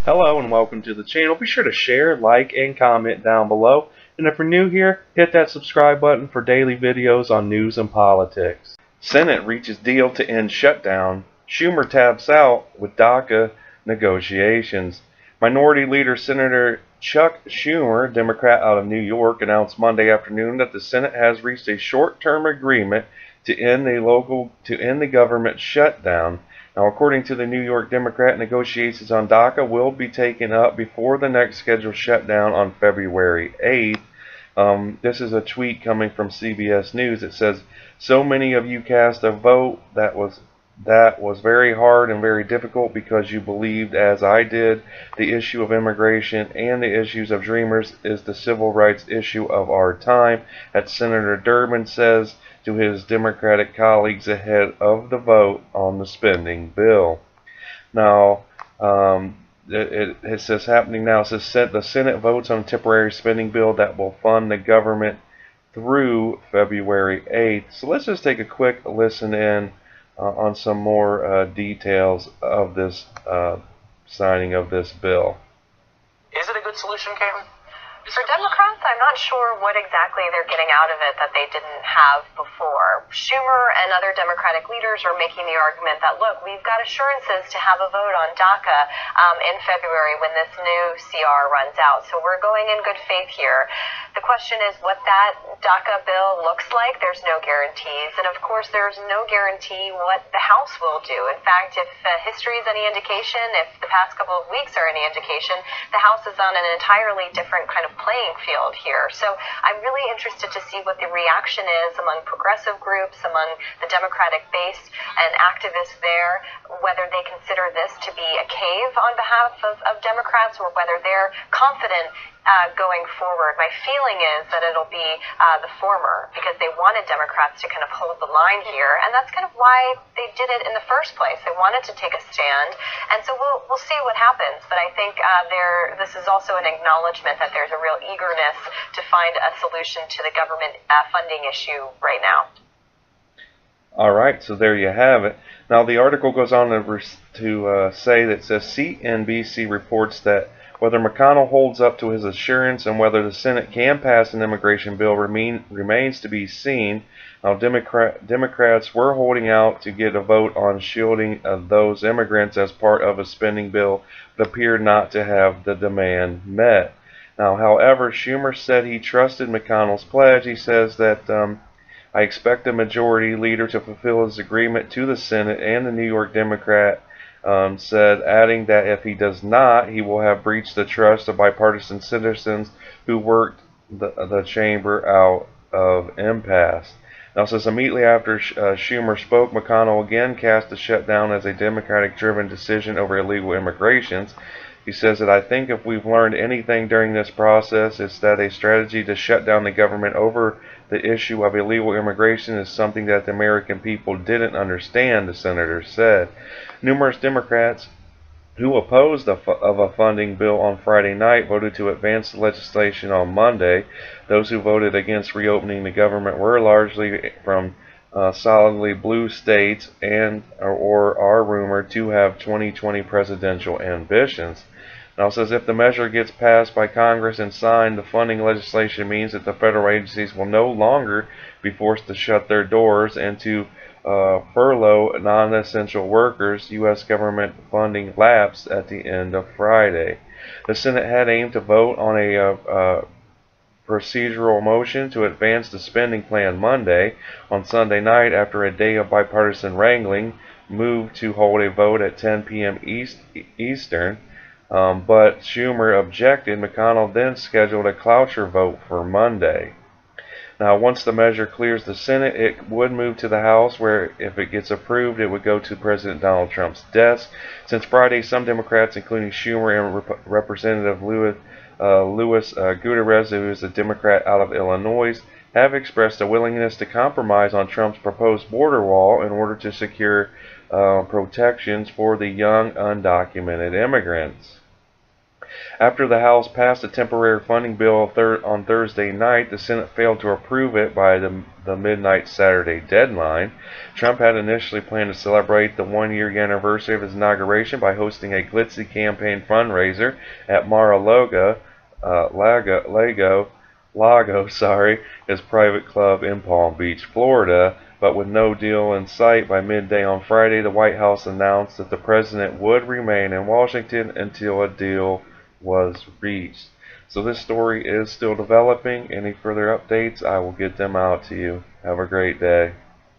Hello and welcome to the channel. Be sure to share, like, and comment down below. And if you're new here, hit that subscribe button for daily videos on news and politics. Senate reaches deal to end shutdown. Schumer taps out with DACA negotiations. Minority Leader Senator Chuck Schumer, Democrat out of New York, announced Monday afternoon that the Senate has reached a short-term agreement to end the government shutdown. Now, according to the New York Democrat, negotiations on DACA will be taken up before the next scheduled shutdown on February 8th. This is a tweet coming from CBS News. It says, "So many of you cast a vote that was very hard and very difficult because you believed, as I did, the issue of immigration and the issues of Dreamers is the civil rights issue of our time," as Senator Durbin says to his Democratic colleagues ahead of the vote on the spending bill. Now, it says happening now. It says the Senate votes on a temporary spending bill that will fund the government through February 8th. So let's just take a quick listen in on some more details of this signing of this bill. Is it a good solution, Caitlin? For Democrats, I'm not sure what exactly they're getting out of it that they didn't have before. Schumer and other Democratic leaders are making the argument that, look, we've got assurances to have a vote on DACA in February when this new CR runs out. So we're going in good faith here. The question is what that DACA bill looks like. There's no guarantees. And of course, there's no guarantee what the House will do. In fact, if history is any indication, if the past couple of weeks are any indication, the House is on an entirely different kind of playing field here. So I'm really interested to see what the reaction is among progressive groups, among the Democratic base and activists there, whether they consider this to be a cave on behalf of Democrats or whether they're confident going forward. My feeling is that it'll be the former, because they wanted Democrats to kind of hold the line here, and that's kind of why they did it in the first place. They wanted to take a stand, and so we'll see what happens. But I think this is also an acknowledgement that there's a real eagerness to find a solution to the government funding issue right now. All right, so there you have it. Now the article goes on to say that says CNBC reports that whether McConnell holds up to his assurance and whether the Senate can pass an immigration bill remains to be seen. Now, Democrats were holding out to get a vote on shielding those immigrants as part of a spending bill, but appeared not to have the demand met. Now, however, Schumer said he trusted McConnell's pledge. He says that I expect the majority leader to fulfill his agreement to the Senate, and the New York Democrat said, adding that if he does not, he will have breached the trust of bipartisan citizens who worked the chamber out of impasse. Now, it says immediately after Schumer spoke, McConnell again cast the shutdown as a Democratic-driven decision over illegal immigrations. He says that I think if we've learned anything during this process, it's that a strategy to shut down the government over the issue of illegal immigration is something that the American people didn't understand, the senator said. Numerous Democrats who opposed a funding bill on Friday night voted to advance the legislation on Monday. Those who voted against reopening the government were largely from solidly blue states and or are rumored to have 2020 presidential ambitions. Now, it says if the measure gets passed by Congress and signed, the funding legislation means that the federal agencies will no longer be forced to shut their doors and to furlough non-essential workers. U.S. government funding lapsed at the end of Friday. The Senate had aimed to vote on a procedural motion to advance the spending plan Monday. On Sunday night, after a day of bipartisan wrangling, moved to hold a vote at 10 p.m. Eastern. But Schumer objected. McConnell then scheduled a cloture vote for Monday. Now, once the measure clears the Senate, it would move to the House, where, if it gets approved, it would go to President Donald Trump's desk. Since Friday, some Democrats, including Schumer and Representative Louis Gutierrez, who is a Democrat out of Illinois, have expressed a willingness to compromise on Trump's proposed border wall in order to secure protections for the young undocumented immigrants. After the House passed a temporary funding bill on Thursday night, the Senate failed to approve it by the midnight Saturday deadline. Trump had initially planned to celebrate the one-year anniversary of his inauguration by hosting a glitzy campaign fundraiser at Mar-a-Lago, his private club in Palm Beach, Florida. But with no deal in sight, by midday on Friday, the White House announced that the president would remain in Washington until a deal was reached. So this story is still developing. Any further updates, I will get them out to you. Have a great day.